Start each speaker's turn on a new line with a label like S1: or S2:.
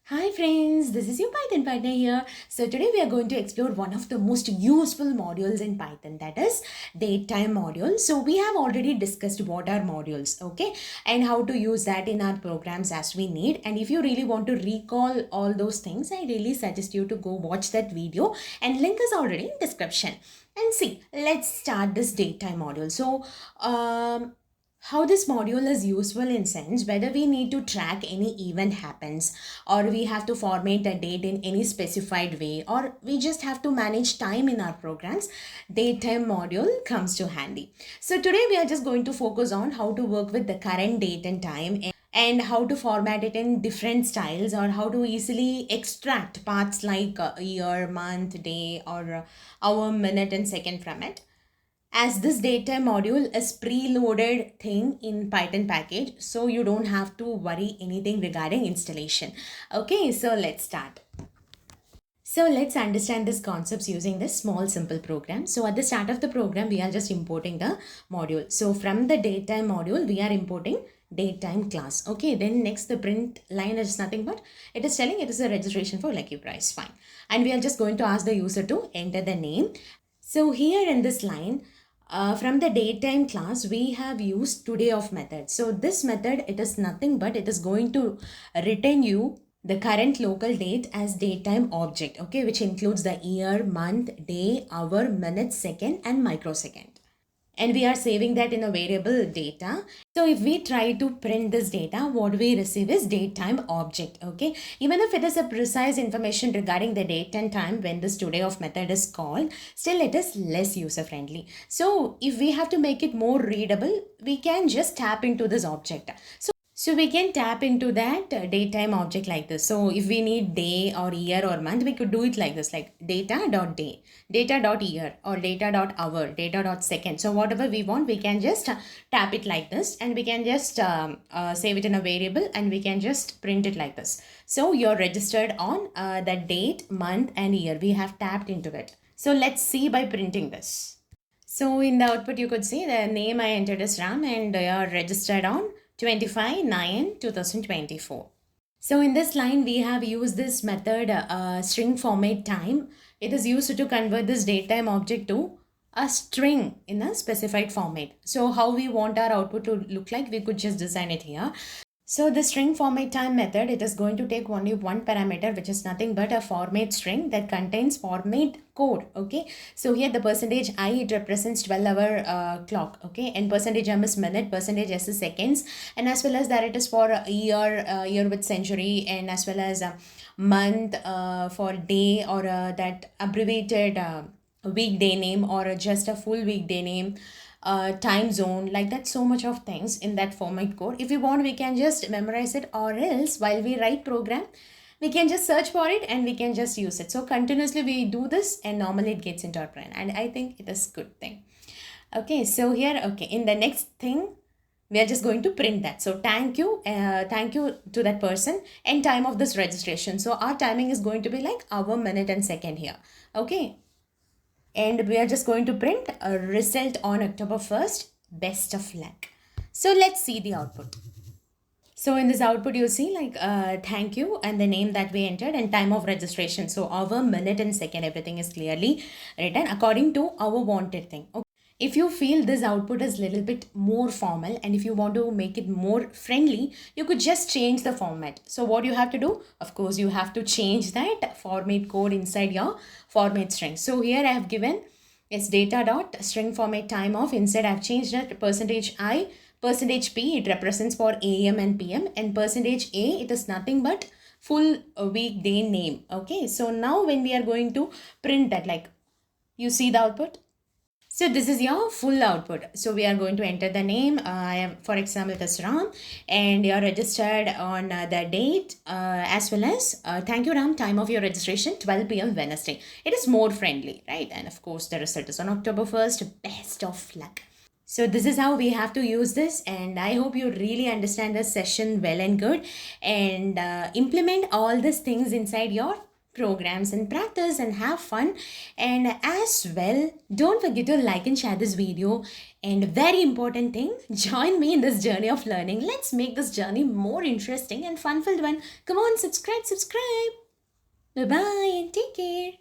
S1: Hi friends, this is your Python partner here. So today we are going to explore one of the most useful modules in Python, that is datetime module. So we have already discussed what are modules, okay, and how to use that in our programs as we need. And if you really want to recall all those things, I really suggest you to go watch that video, and link is already in description. And see, let's start this datetime module. How this module is useful in sense whether we need to track any event happens, or we have to format a date in any specified way, or we just have to manage time in our programs, datetime module comes to handy. So today we are just going to focus on how to work with the current date and time, and how to format it in different styles, or how to easily extract parts like year, month, day, or hour, minute and second from it, as this data module is preloaded thing in Python package, so you don't have to worry anything regarding installation. Okay, so let's start. So let's understand these concepts using this small simple program. So at the start of the program, we are just importing the module. So from the datetime module, we are importing datetime class. Okay, then next the print line is nothing but it is telling it is a registration for lucky price. Fine. And we are just going to ask the user to enter the name. So here in this line, from the datetime class, we have used today of method. So this method, it is nothing but it is going to return you the current local date as datetime object, okay, which includes the year, month, day, hour, minute, second, and microsecond. And we are saving that in a variable data. So if we try to print this data, what we receive is datetime object, okay. Even if it is a precise information regarding the date and time when this today of method is called, still it is less user friendly. So if we have to make it more readable, we can just tap into this object. So we can tap into that datetime object like this. So if we need day or year or month, we could do it like this, like data.day, data.year, or data.hour, data.second. So whatever we want, we can just tap it like this, and we can just save it in a variable, and we can just print it like this. So you're registered on the date, month and year. We have tapped into it. So let's see by printing this. So in the output, you could see the name I entered is Ram, and you're registered on 25/9/2024. So in this line, we have used this method string format time. It is used to convert this datetime object to a string in a specified format. So how we want our output to look like, we could just design it here. So the string format time method, it is going to take only one parameter, which is nothing but a format string that contains format code. Okay, so here the percentage I, it represents 12-hour clock. Okay, and percentage m is minute, percentage s is seconds, and as well as that it is for year, year with century, and as well as month for day, or that abbreviated weekday name, or just a full weekday name, time zone, like that. So much of things in that format code. If we want, we can just memorize it, or else while we write program, we can just search for it and we can just use it. So continuously we do this, and normally it gets into our brain, and I think it is good thing. Okay, so here, okay, in the next thing, we are just going to print that. So thank you to that person, and time of this registration. So our timing is going to be like hour, minute and second here. Okay, and we are just going to print a result on October 1st. Best of luck. So let's see the output. So in this output, you see like thank you and the name that we entered and time of registration. So hour, minute and second, everything is clearly written according to our wanted thing. Okay. If you feel this output is little bit more formal, and if you want to make it more friendly, you could just change the format. So what you have to do, of course, you have to change that format code inside your format string. So here I have given is data dot string format time of. Instead I've changed that percentage I, percentage p, it represents for am and pm, and percentage a, it is nothing but full weekday name. Okay, so now when we are going to print that, like you see the output. So this is your full output. So we are going to enter the name. I am, for example, this Ram, and you are registered on the date, as well as thank you Ram, time of your registration 12 p.m. Wednesday. It is more friendly, right? And of course the result is on October 1st. Best of luck. So this is how we have to use this, and I hope you really understand this session well and good, and implement all these things inside your programs in practice and have fun. And as well, don't forget to like and share this video. And very important thing, join me in this journey of learning. Let's make this journey more interesting and fun-filled one. Come on, subscribe. Bye bye and take care.